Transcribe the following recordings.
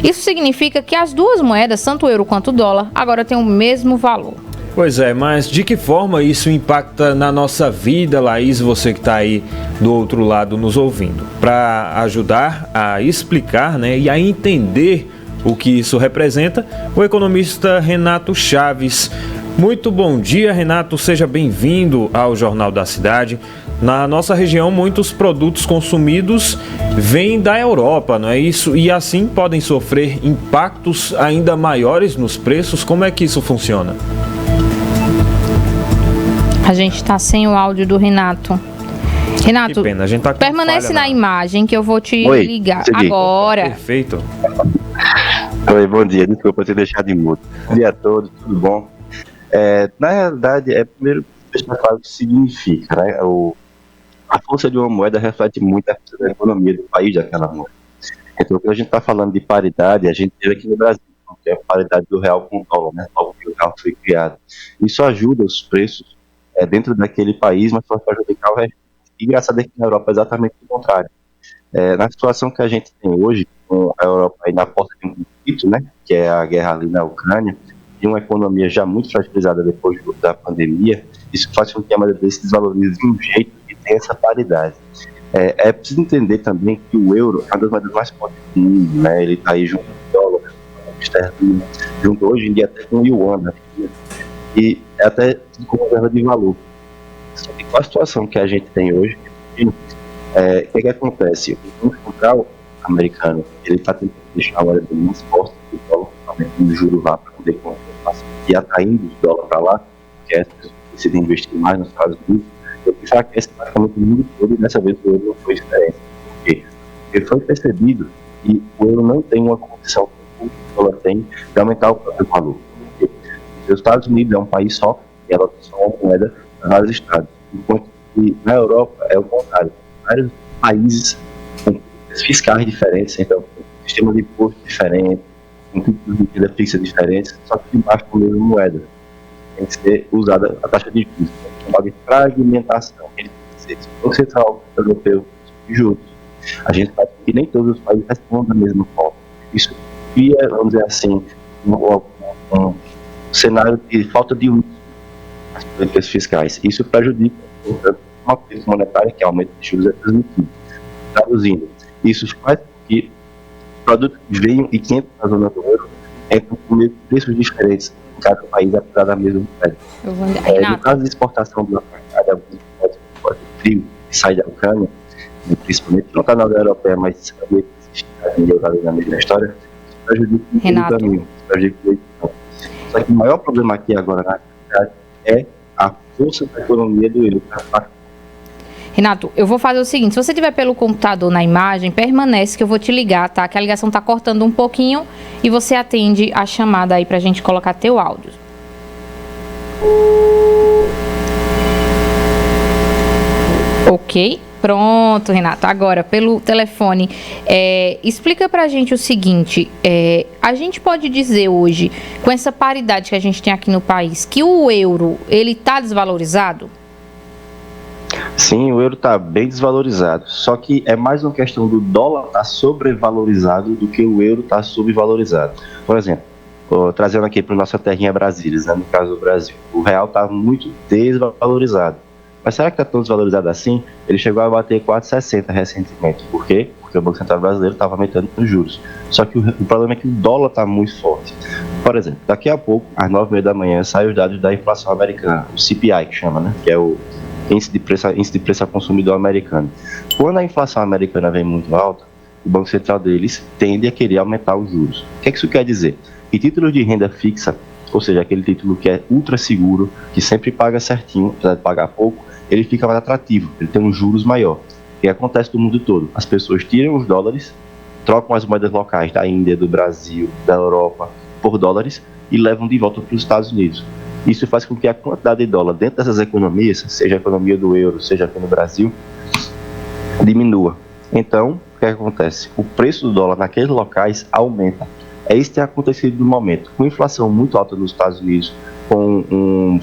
Isso significa que as duas moedas, tanto o euro quanto o dólar, agora têm o mesmo valor. Pois é, mas de que forma isso impacta na nossa vida, Laís, você que está aí do outro lado nos ouvindo? Para ajudar a explicar, né, e a entender o que isso representa, o economista Renato Chaves. Muito bom dia, Renato, seja bem-vindo ao Jornal da Cidade. Na nossa região, muitos produtos consumidos vêm da Europa, não é isso? E assim podem sofrer impactos ainda maiores nos preços. Como é que isso funciona? A gente está sem o áudio do Renato. Renato, que pena, a gente tá permanece na imagem que eu vou te ligar agora. Perfeito. Oi, bom dia. Desculpa ter deixado de mudo. Bom dia a todos, tudo bom? Na realidade, primeiro deixar claro o que significa, né? A força de uma moeda reflete muito a força da economia do país daquela moeda. Então, quando a gente está falando de paridade, a gente teve aqui no Brasil, que é a paridade do real com o dólar, né? O real foi criado. Isso ajuda os preços dentro daquele país, mas pode prejudicar o resto. E engraçado é que na Europa é exatamente o contrário. Na situação que a gente tem hoje, com a Europa aí na porta de um conflito, né? Que é a guerra ali na Ucrânia, e uma economia já muito fragilizada depois da pandemia, isso faz com que a moeda se desvalorize de um jeito que tem essa paridade. É preciso entender também que o euro é uma das moedas mais fortes do mundo, né? Ele está aí junto com o dólar, junto hoje em dia até com o yuan, né? E é até como reserva de valor. Só que com a situação que a gente tem hoje, o que acontece? O Banco Central americano, ele está tentando deixar a moeda mais forte do dólar, aumentando o juro lá para poder e atraindo o dólar para lá, que as pessoas decidem investir mais nos Estados Unidos, eu enfraquece praticamente o mundo todo, e dessa vez o euro não foi diferente. Por quê? Porque foi percebido que o euro não tem uma condição que o dólar tem de aumentar o próprio valor. Os Estados Unidos é um país só, e ela só uma moeda para vários estados. Enquanto que na Europa é o contrário. Vários países com fiscais diferentes, então com sistema de imposto diferente, com tipos de renda fixa diferentes, só que embaixo com a mesma moeda. Tem que ser usada a taxa de juros. Então, de fragmentação. O Banco Central Europeu de juros. A gente sabe que nem todos os países respondem da mesma forma. Isso cria, vamos dizer assim, um cenário de falta de uso das políticas fiscais. Isso prejudica uma política monetária que aumenta de juros é transmitido. Traduzindo, isso faz com que os produtos que venham e que entram na zona do euro entram com preços diferentes em cada país, apesar da mesma moeda. No caso de exportação do alguns de trigo que sai da Ucrânia, principalmente não está na União Europeia, mas também existe na mesma história, isso prejudica o caminho, Só que o maior problema aqui agora na realidade é a força da economia do euro. Renato, eu vou fazer o seguinte, se você estiver pelo computador na imagem, permanece que eu vou te ligar, tá? Que a ligação tá cortando um pouquinho e você atende a chamada aí pra gente colocar teu áudio. Ok? Pronto, Renato. Agora, pelo telefone, explica pra gente o seguinte, a gente pode dizer hoje, com essa paridade que a gente tem aqui no país, que o euro, ele tá desvalorizado? Sim, o euro está bem desvalorizado, só que é mais uma questão do dólar estar sobrevalorizado do que o euro está subvalorizado. Por exemplo, trazendo aqui para a nossa terrinha Brasília, né, no caso do Brasil, o real está muito desvalorizado. Mas será que está tão desvalorizado assim? Ele chegou a bater 4,60 recentemente. Por quê? Porque o Banco Central brasileiro estava aumentando os juros. Só que o problema é que o dólar está muito forte. Por exemplo, daqui a pouco, às 9h30 da manhã, saem os dados da inflação americana, o CPI que chama, né, que é o índice de preço ao consumidor americano. Quando a inflação americana vem muito alta, o Banco Central deles tende a querer aumentar os juros. O que isso quer dizer? Que títulos de renda fixa, ou seja, aquele título que é ultra seguro, que sempre paga certinho, apesar de pagar pouco, ele fica mais atrativo, ele tem um juros maior. O que acontece no mundo todo? As pessoas tiram os dólares, trocam as moedas locais da Índia, do Brasil, da Europa, por dólares e levam de volta para os Estados Unidos. Isso faz com que a quantidade de dólar dentro dessas economias, seja a economia do euro, seja aqui no Brasil, diminua. Então, o que acontece? O preço do dólar naqueles locais aumenta. É isso que tem acontecido no momento. Com inflação muito alta nos Estados Unidos, com um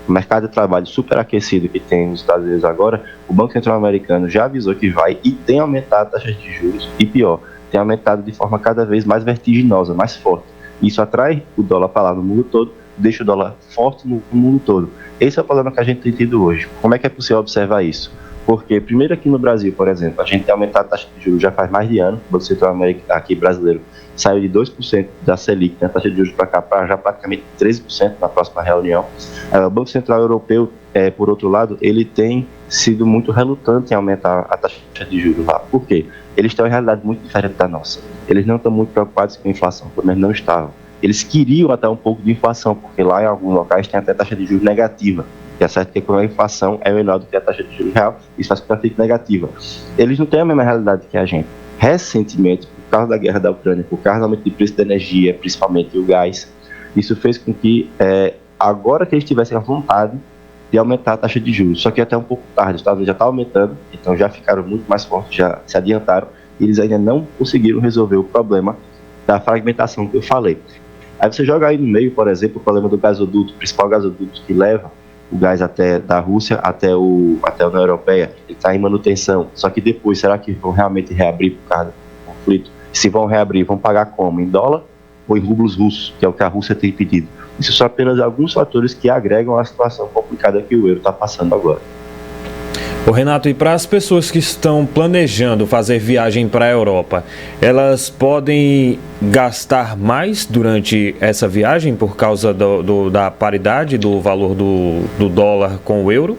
mercado de trabalho superaquecido que tem nos Estados Unidos agora, o Banco Central americano já avisou que vai e tem aumentado a taxa de juros e pior, tem aumentado de forma cada vez mais vertiginosa, mais forte. Isso atrai o dólar para lá no mundo todo, deixa o dólar forte no mundo todo. Esse é o problema que a gente tem tido hoje. Como é que é possível observar isso? Porque, primeiro aqui no Brasil, por exemplo, a gente tem aumentado a taxa de juros já faz mais de ano. O Banco Central América, aqui brasileiro, saiu de 2% da Selic, né, a taxa de juros para cá, para já praticamente 13% na próxima reunião. O Banco Central Europeu, por outro lado, ele tem sido muito relutante em aumentar a taxa de juros lá. Por quê? Eles têm uma realidade muito diferente da nossa. Eles não estão muito preocupados com a inflação, pelo menos não estavam. Eles queriam até um pouco de inflação, porque lá em alguns locais tem até taxa de juros negativa. E é certo que quando a inflação é menor do que a taxa de juros real, isso faz com que ela fique negativa. Eles não têm a mesma realidade que a gente. Recentemente, por causa da guerra da Ucrânia, por causa do aumento de preço da energia, principalmente o gás, isso fez com que agora que eles tivessem a vontade de aumentar a taxa de juros, só que até um pouco tarde, já está aumentando, então já ficaram muito mais fortes, já se adiantaram, e eles ainda não conseguiram resolver o problema da fragmentação que eu falei. Aí você joga aí no meio, por exemplo, o problema do gasoduto, o principal gasoduto que leva o gás da Rússia até a União Europeia, ele está em manutenção, só que depois, será que vão realmente reabrir por causa do conflito? Se vão reabrir, vão pagar como? Em dólar ou em rublos russos, que é o que a Rússia tem pedido? Isso são apenas alguns fatores que agregam a situação complicada que o euro está passando agora. Ô Renato, e para as pessoas que estão planejando fazer viagem para a Europa, elas podem gastar mais durante essa viagem por causa da paridade do valor do dólar com o euro?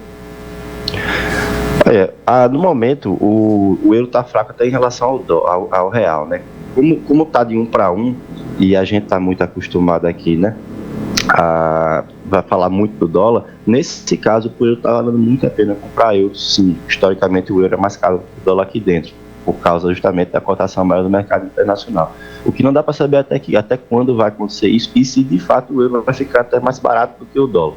No momento, o euro está fraco até em relação ao real, né? Como está de 1 para 1, e a gente está muito acostumado aqui, né? Vai falar muito do dólar. Nesse caso, o euro está valendo muito a pena comprar euro. Sim, historicamente o euro é mais caro que o dólar aqui dentro, por causa justamente da cotação maior do mercado internacional. O que não dá para saber até quando vai acontecer isso, e se de fato o euro vai ficar até mais barato do que o dólar.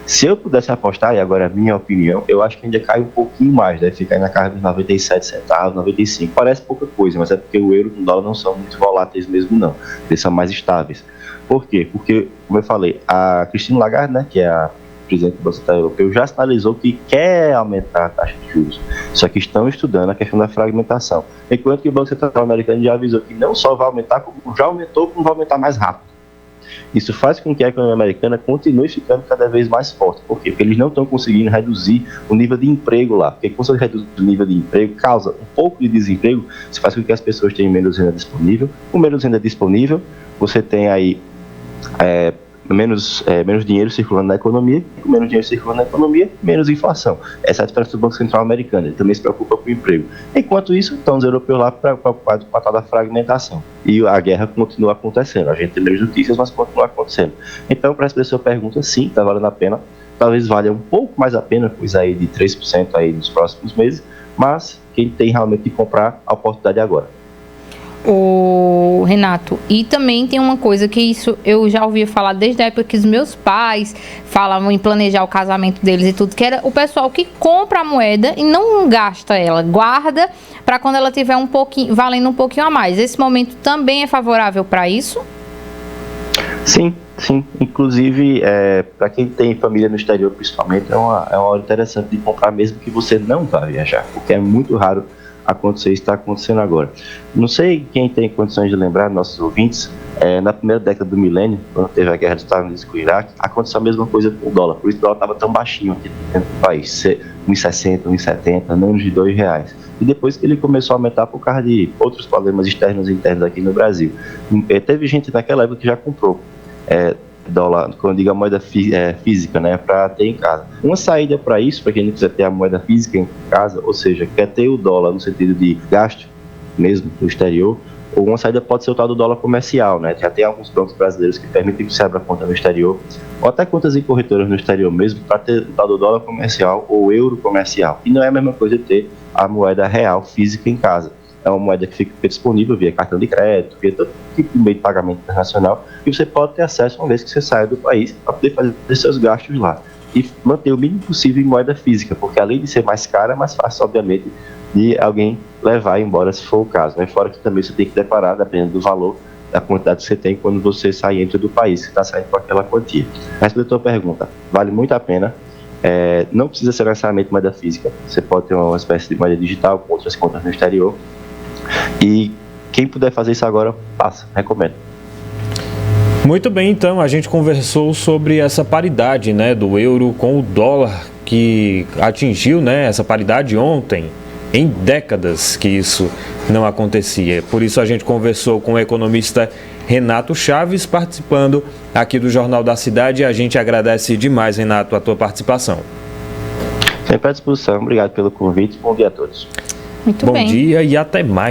Se eu pudesse apostar, e agora é a minha opinião, eu acho que ainda cai um pouquinho mais, deve ficar na casa dos 97 centavos, 95. Parece pouca coisa, mas é porque o euro e o dólar não são muito voláteis mesmo não, eles são mais estáveis. Por quê? Porque, como eu falei, a Christine Lagarde, né, que é a presidente do Banco Central Europeu, já sinalizou que quer aumentar a taxa de juros, só que estão estudando a questão da fragmentação. Enquanto que o Banco Central Americano já avisou que não só vai aumentar, como já aumentou, como vai aumentar mais rápido. Isso faz com que a economia americana continue ficando cada vez mais forte. Por quê? Porque eles não estão conseguindo reduzir o nível de emprego lá. Porque quando você reduz o nível de emprego, causa um pouco de desemprego, isso faz com que as pessoas tenham menos renda disponível. Com menos renda disponível, você tem aí menos dinheiro circulando na economia, com menos dinheiro circulando na economia, menos inflação. Essa é a diferença do Banco Central Americano, ele também se preocupa com o emprego. Enquanto isso, estão os europeus lá preocupados com a tal da fragmentação. E a guerra continua acontecendo, a gente tem menos notícias, mas continua acontecendo. Então, para essa pessoa pergunta, sim, está valendo a pena, talvez valha um pouco mais a pena, coisa aí de 3% aí nos próximos meses, mas quem tem realmente que comprar, a oportunidade é agora. O Renato, e também tem uma coisa que isso eu já ouvia falar desde a época que os meus pais falavam em planejar o casamento deles e tudo, que era o pessoal que compra a moeda e não gasta ela, guarda para quando ela tiver valendo um pouquinho a mais. Esse momento também é favorável para isso? Sim. Inclusive, para quem tem família no exterior, principalmente, é uma hora interessante de comprar mesmo que você não vá viajar, porque é muito raro acontecer, está acontecendo agora. Não sei quem tem condições de lembrar, nossos ouvintes, na primeira década do milênio, quando teve a guerra dos Estados Unidos com o Iraque, aconteceu a mesma coisa com o dólar, por isso o dólar estava tão baixinho aqui dentro do país, 1,60, 1,70, menos de R$2. E depois que ele começou a aumentar por causa de outros problemas externos e internos aqui no Brasil. Teve gente naquela época que já comprou dólar, quando digo a moeda física, né, para ter em casa. Uma saída para isso, para quem não quiser ter a moeda física em casa, ou seja, quer ter o dólar no sentido de gasto mesmo no exterior, ou uma saída pode ser o tal do dólar comercial, né? Já tem alguns bancos brasileiros que permitem que você abra conta no exterior, ou até contas em corretoras no exterior mesmo, para ter o tal do dólar comercial ou euro comercial. E não é a mesma coisa de ter a moeda real física em casa. É uma moeda que fica disponível via cartão de crédito, via todo tipo de meio de pagamento internacional, e você pode ter acesso uma vez que você saia do país para poder fazer seus gastos lá. E manter o mínimo possível em moeda física, porque além de ser mais cara, é mais fácil, obviamente, de alguém levar embora, se for o caso, né? Fora que também você tem que deparar, dependendo do valor, da quantidade que você tem quando você sai e entra do país, que está saindo com aquela quantia. Respondendo a tua pergunta, vale muito a pena. Não precisa ser necessariamente moeda física, você pode ter uma espécie de moeda digital com outras contas no exterior. E quem puder fazer isso agora, faça, recomendo. Muito bem, então, a gente conversou sobre essa paridade, né, do euro com o dólar, que atingiu, né, essa paridade ontem, em décadas que isso não acontecia. Por isso a gente conversou com o economista Renato Chaves, participando aqui do Jornal da Cidade, e a gente agradece demais, Renato, a tua participação. Sempre à disposição, obrigado pelo convite, bom dia a todos. Muito bem. Bom dia e até mais.